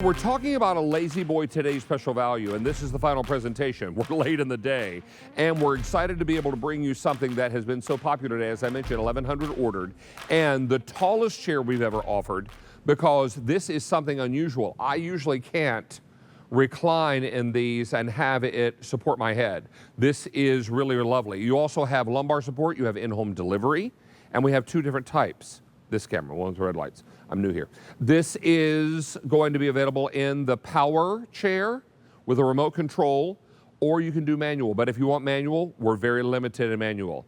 We're talking about a Lazy Boy Today's special value, and this is the final presentation. We're late in the day, and we're excited to be able to bring you something that has been so popular today. As I mentioned, 1,100 ordered, and the tallest chair we've ever offered, because this is something unusual. I usually can't recline in these and have it support my head. This is really lovely. You also have lumbar support, you have in-home delivery, and we have two different types. This camera, one with the red lights. I'm new here. This is going to be available in the power chair with a remote control, or you can do manual. But if you want manual, we're very limited in manual.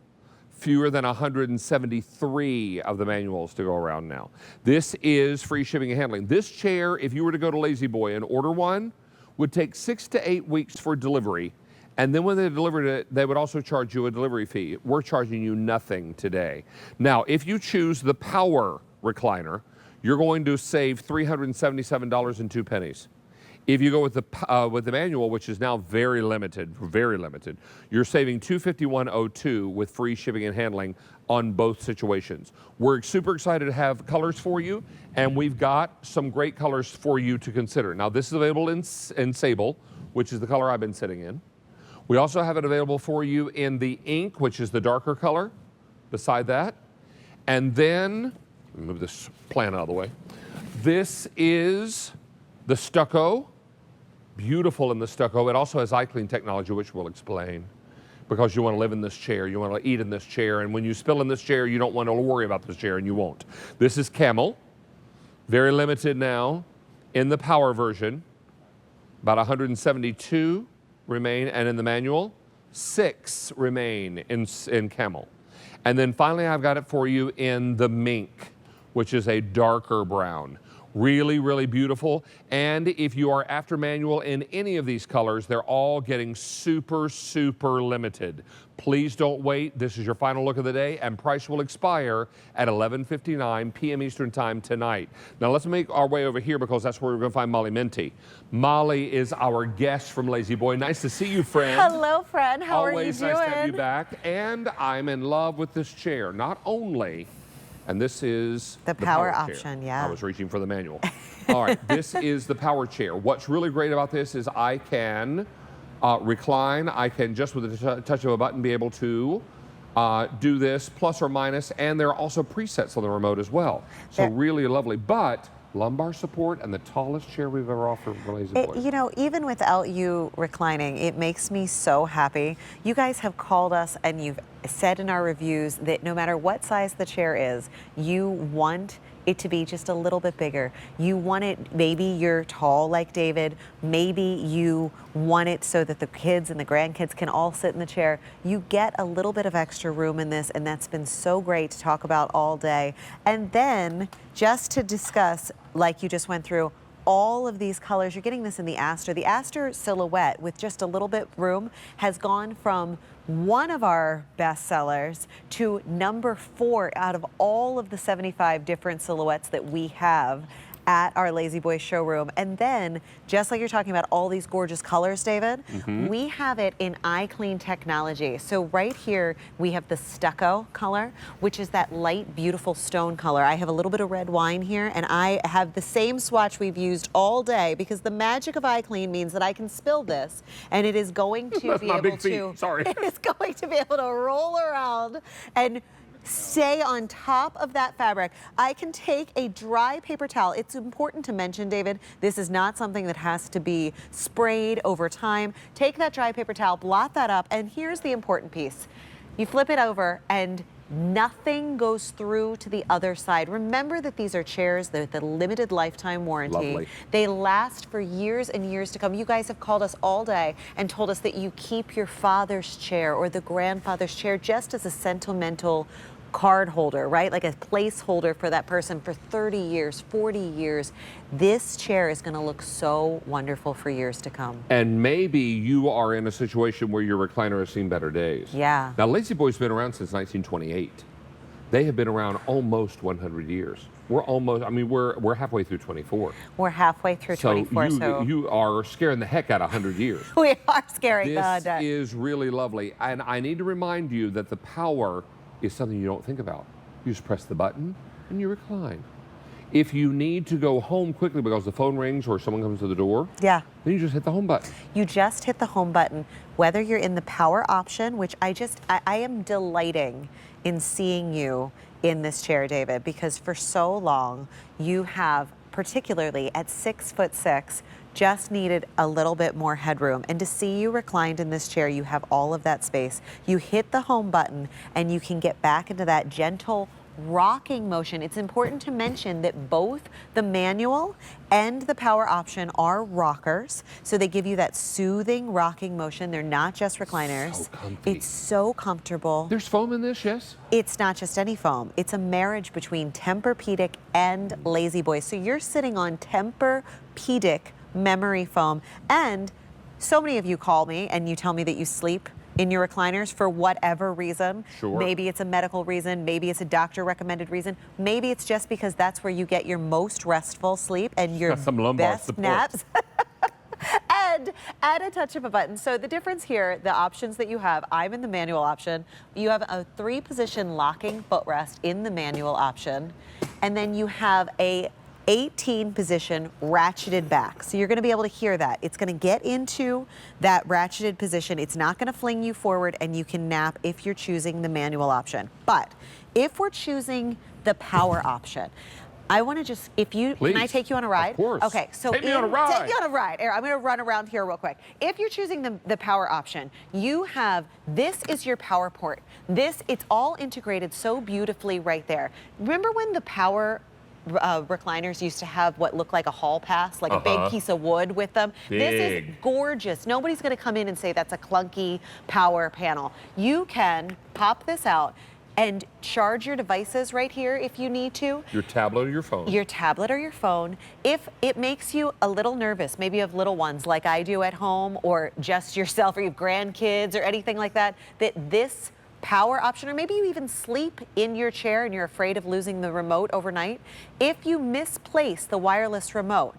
Fewer than 173 of the manuals to go around now. This is free shipping and handling. This chair, if you were to go to Lazy Boy and order one, would take 6 to 8 weeks for delivery. And then when they delivered it, they would also charge you a delivery fee. We're charging you nothing today. Now, if you choose the power recliner, you're going to save $377.02. If you go with the manual, which is now very limited, you're saving $251.02 with free shipping and handling on both situations. We're super excited to have colors for you, and we've got some great colors for you to consider. Now, this is available in sable, which is the color I've been sitting in. We also have it available for you in the ink, which is the darker color beside that. And then, let me move this plant out of the way. This is the stucco, beautiful in the stucco. It also has iClean technology, which we'll explain, because you want to live in this chair, you want to eat in this chair, and when you spill in this chair, you don't want to worry about this chair, and you won't. This is camel, very limited now in the power version, about 172 remain, and in the manual, 6 remain in camel. And then finally, I've got it for you in the mink, which is a darker brown. Really beautiful. And if you are after manual in any of these colors, they're all getting super limited. Please don't wait. This is your final look of the day, and price will expire at 11:59 p.m. Eastern Time tonight. Now let's make our way over here, because that's where we're going to find Molly Minty. Molly is our guest from Lazy Boy. Nice to see you, friend. Hello, friend. How are you doing? Always nice to have you back. And I'm in love with this chair. Not only, and this is the power chair. option, yeah. I was reaching for the manual. All right, this is the power chair. What's really great about this is I can recline. I can, just with the touch of a button, be able to do this plus or minus, and there are also presets on the remote as well. So really lovely. But lumbar support and the tallest chair we've ever offered for Lazy Boy. You know, even without you reclining, it makes me so happy. You guys have called us and you've said in our reviews that no matter what size the chair is, you want it to be just a little bit bigger. You want it, maybe you're tall like David, maybe you want it so that the kids and the grandkids can all sit in the chair. You get a little bit of extra room in this, and that's been so great to talk about all day. And then just to discuss, like you just went through, all of these colors, you're getting this in the Astor. The Astor silhouette with just a little bit room has gone from one of our best sellers to number 4 out of all of the 75 different silhouettes that we have at our Lazy Boy showroom. And then, just like you're talking about all these gorgeous colors, David, we have it in iClean technology. So right here, we have the stucco color, which is that light, beautiful stone color. I have a little bit of red wine here, and I have the same swatch we've used all day, because the magic of iClean means that I can spill this, and it is going to be able to, sorry. It is going to be able to roll around and stay on top of that fabric. I can take a dry paper towel. It's important to mention, David, this is not something that has to be sprayed over time. Take that dry paper towel, blot that up, and here's the important piece. You flip it over and nothing goes through to the other side. Remember that these are chairs with a limited lifetime warranty. Lovely. They last for years and years to come. You guys have called us all day and told us that you keep your father's chair or the grandfather's chair just as a sentimental card holder, right? Like a placeholder for that person for 30 years, 40 years. This chair is going to look so wonderful for years to come. And maybe you are in a situation where your recliner has seen better days. Yeah. Now, Lazy Boy's been around since 1928. They have been around almost 100 years. We're almost, I mean, we're halfway through 24. We're halfway through 24, so you are scaring the heck out of 100 years. We are scaring the heck. This is really lovely. And I need to remind you that the power is something you don't think about. You just press the button and you recline. If you need to go home quickly because the phone rings or someone comes to the door, Yeah. then you just hit the home button. You just hit the home button, whether you're in the power option, which I am delighting in seeing you in this chair, David, because for so long you have, particularly at 6'6", just needed a little bit more headroom. And to see you reclined in this chair, you have all of that space. You hit the home button and you can get back into that gentle rocking motion. It's important to mention that both the manual and the power option are rockers, so they give you that soothing rocking motion. They're not just recliners. So comfy. It's so comfortable. There's foam in this, yes? It's not just any foam. It's a marriage between Tempur-Pedic and Lazy Boy. So you're sitting on Tempur-Pedic memory foam. And so many of you call me and you tell me that you sleep in your recliners for whatever reason. Sure. Maybe it's a medical reason, maybe it's a doctor recommended reason, maybe it's just because that's where you get your most restful sleep and your Some lumbar best support. naps. And add a touch of a button. So the difference here, the options that you have, I'm in the manual option. You have a 3-position locking footrest in the manual option. And then you have a 18-position ratcheted back. So you're going to be able to hear that. It's going to get into that ratcheted position. It's not going to fling you forward, and you can nap if you're choosing the manual option. But if we're choosing the power option, I want to just, can I take you on a ride? Of course. Okay, so Take me on a ride. Take you on a ride. Here, I'm going to run around here real quick. If you're choosing the power option, you have, this is your power port. It's all integrated so beautifully right there. Remember when the power recliners used to have what looked like a hall pass, like a big piece of wood with them? This is gorgeous. Nobody's going to come in and say that's a clunky power panel. You can pop this out and charge your devices right here if you need to. Your tablet or your phone. Your tablet or your phone. If it makes you a little nervous, maybe you have little ones like I do at home, or just yourself, or you have grandkids or anything like that, that this power option, or maybe you even sleep in your chair and you're afraid of losing the remote overnight. If you misplace the wireless remote,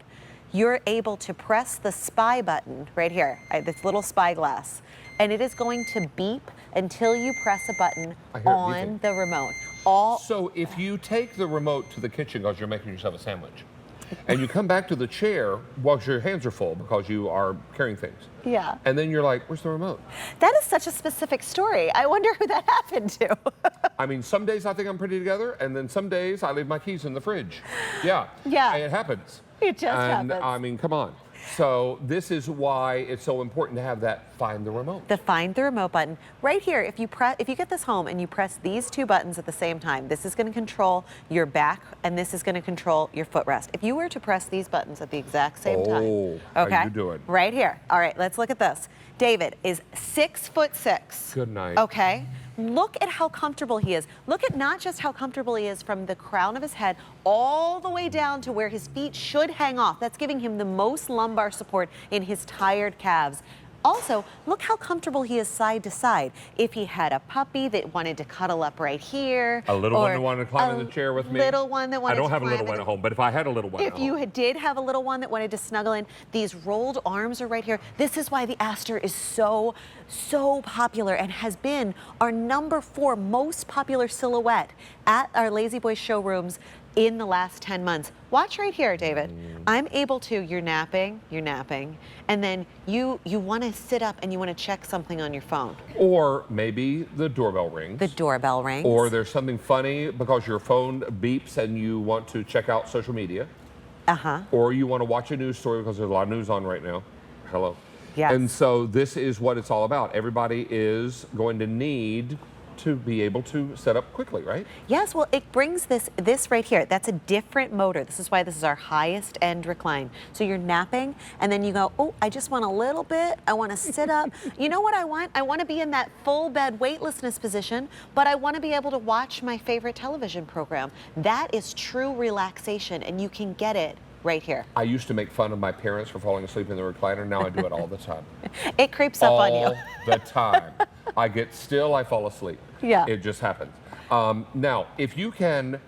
you're able to press the spy button right here, this little spyglass, and it is going to beep until you press a button on the remote. So if you take the remote to the kitchen because you're making yourself a sandwich, and you come back to the chair while your hands are full because you are carrying things. Yeah. And then you're like, where's the remote? That is such a specific story. I wonder who that happened to. I mean, some days I think I'm pretty together, and then some days I leave my keys in the fridge. Yeah. Yeah. And it happens. It just happens. I mean, come on. So this is why it's so important to have that find the remote. The find the remote button. Right here, if you get this home and you press these two buttons at the same time, this is going to control your back and this is going to control your footrest. If you were to press these buttons at the exact same time. Okay. How you doing? Right here. All right, let's look at this. David is 6'6". Good night. Okay. Look at how comfortable he is. Look at not just how comfortable he is from the crown of his head all the way down to where his feet should hang off. That's giving him the most lumbar support in his tired calves. Also, look how comfortable he is side to side. If he had a puppy that wanted to cuddle up right here. A little one that wanted to climb in the chair with me. Little one that wanted to climb I don't have a little one at home, but if I had a little one at home. If you did have a little one that wanted to snuggle in, these rolled arms are right here. This is why the Astor is so popular and has been our #4 most popular silhouette at our Lazy Boy showrooms in the last 10 months. Watch right here, David. I'm able to, you're napping, and then you want to sit up and you want to check something on your phone. Or maybe the doorbell rings. The doorbell rings. Or there's something funny because your phone beeps and you want to check out social media. Or you want to watch a news story because there's a lot of news on right now. Hello. Yes. And so this is what it's all about. Everybody is going to need to be able to set up quickly, right? Yes, well, it brings this right here. That's a different motor. This is why this is our highest end recline. So you're napping and then you go, oh, I just want a little bit. I want to sit up. You know what I want? I want to be in that full bed weightlessness position, but I want to be able to watch my favorite television program. That is true relaxation, and you can get it right here. I used to make fun of my parents for falling asleep in the recliner. Now I do it all the time. It creeps up on you. All the time. I get still, I fall asleep. Yeah. It just happens. Now, if you can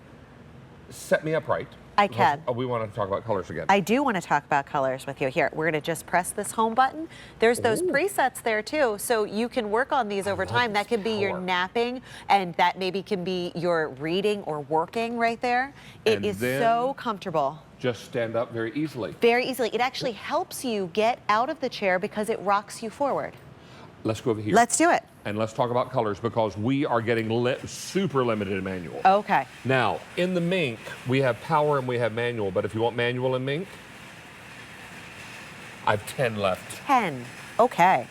set me up right, I can. We want to talk about colors again. I do want to talk about colors with you. Here, we're going to just press this home button. There's those presets there too, so you can work on these over time. That could be your napping, and that maybe can be your reading or working right there. It is so comfortable. Just stand up very easily. Very easily. It actually helps you get out of the chair because it rocks you forward. Let's go over here. Let's do it. And let's talk about colors because we are getting super limited in manual. Okay. Now, in the mink, we have power and we have manual, but if you want manual and mink, I have 10 left. 10. Okay.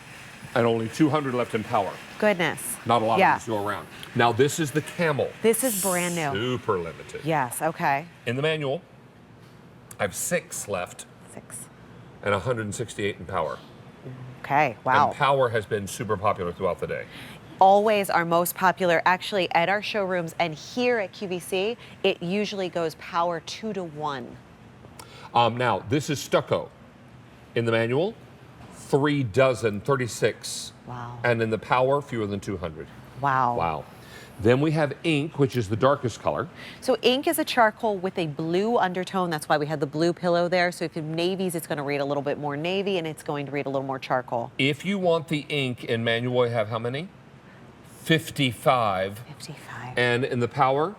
And only 200 left in power. Goodness. Not a lot of these to go around. Now, this is the camel. This is brand new. Super limited. Yes, okay. In the manual, I have 6 left. 6. And 168 in power. Okay, wow. And power has been super popular throughout the day. Always our most popular, actually, at our showrooms and here at QVC, it usually goes power 2 to 1. Now, this is stucco. In the manual, 36. Wow. And in the power, fewer than 200. Wow. Wow. Then we have ink, which is the darkest color. So ink is a charcoal with a blue undertone. That's why we had the blue pillow there. So if you have navies, it's going to read a little bit more navy, and it's going to read a little more charcoal. If you want the ink in manual, we have how many? 55. 55. And in the power,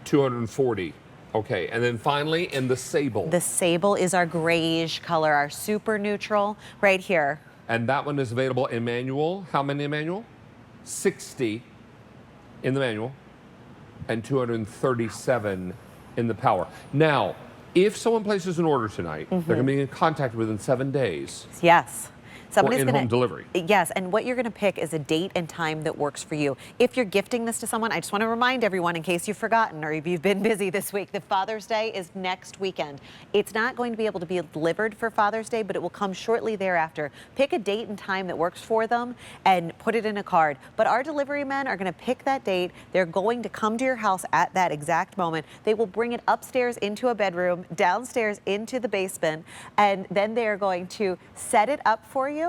240. Okay, and then finally in the sable. The sable is our grayish color, our super neutral, right here. And that one is available in manual. How many in manual? 60 in the manual and 237 in the power. Now, if someone places an order tonight, they're going to be in contact within 7 days. Yes. Somebody's in-home delivery. Yes, and what you're going to pick is a date and time that works for you. If you're gifting this to someone, I just want to remind everyone, in case you've forgotten or if you've been busy this week, that Father's Day is next weekend. It's not going to be able to be delivered for Father's Day, but it will come shortly thereafter. Pick a date and time that works for them and put it in a card. But our delivery men are going to pick that date. They're going to come to your house at that exact moment. They will bring it upstairs into a bedroom, downstairs into the basement, and then they are going to set it up for you.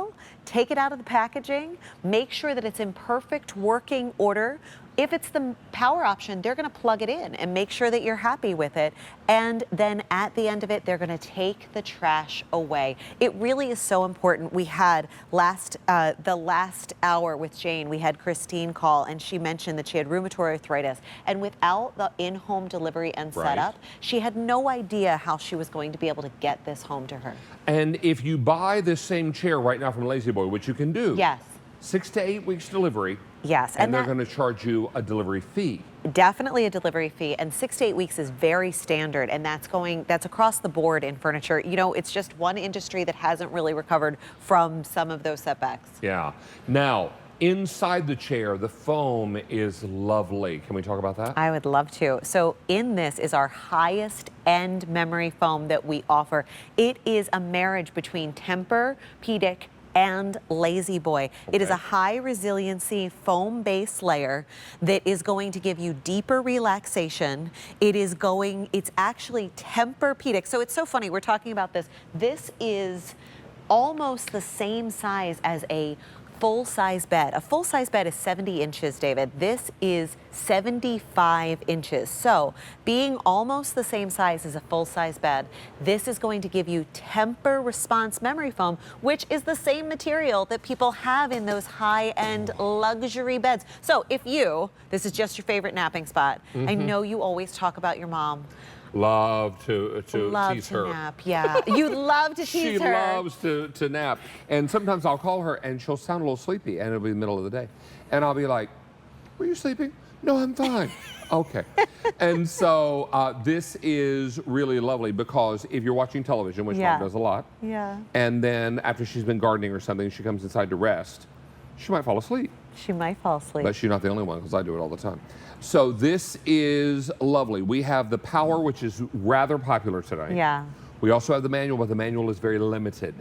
Take it out of the packaging, make sure that it's in perfect working order. If it's the power option, they're going to plug it in and make sure that you're happy with it. And then at the end of it, they're going to take the trash away. It really is so important. We had the last hour with Jane, we had Christine call, and she mentioned that she had rheumatoid arthritis. And without the in-home delivery and setup, she had no idea how she was going to be able to get this home to her. And if you buy this same chair right now from Lazy Boy, which you can do, 6 to 8 weeks delivery. Yes, and they're going to charge you a delivery fee. Definitely a delivery fee, and 6 to 8 weeks is very standard, and that's across the board in furniture. You know, it's just one industry that hasn't really recovered from some of those setbacks. Yeah. Now, inside the chair, the foam is lovely. Can we talk about that? I would love to. So in this is our highest end memory foam that we offer. It is a marriage between Tempur-Pedic and Lazy Boy. It is a high resiliency foam base layer that is going to give you deeper relaxation. It's actually Tempur-Pedic. So it's so funny, we're talking about this. This is almost the same size as a full-size bed. A full-size bed is 70 inches, David. This is 75 inches. So being almost the same size as a full-size bed, this is going to give you Tempur Response memory foam, which is the same material that people have in those high-end luxury beds. So if this is just your favorite napping spot, I know you always talk about your mom. Love to tease her. Nap, yeah. You love to tease her. She loves to nap. And sometimes I'll call her and she'll sound a little sleepy and it'll be the middle of the day. And I'll be like, were you sleeping? No, I'm fine. Okay. And so this is really lovely because if you're watching television, which Mom does a lot, and then after she's been gardening or something, she comes inside to rest, she might fall asleep. She might fall asleep. But she's not the only one because I do it all the time. So this is lovely. We have the power, which is rather popular tonight. Yeah. We also have the manual, but the manual is very limited.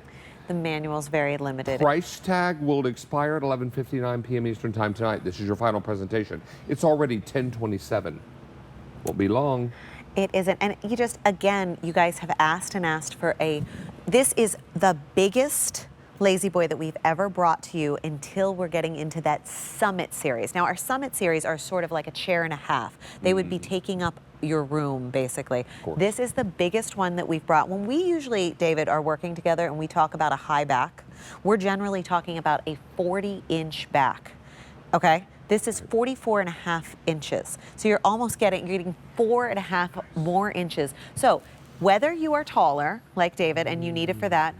The manual is very limited. Price tag will expire at 11:59 p.m. Eastern Time tonight. This is your final presentation. It's already 10:27. Won't be long. It isn't. And you guys have asked and asked for this is the biggest Lazy Boy that we've ever brought to you until we're getting into that Summit series. Now, our Summit series are sort of like a chair and a half. They would be taking up your room, basically. course. This is the biggest one that we've brought. When we usually, David, are working together and we talk about a high back, we're generally talking about a 40-inch back, okay? This is 44.5 inches. So you're almost getting 4.5 more inches. So whether you are taller, like David, and you need it for that,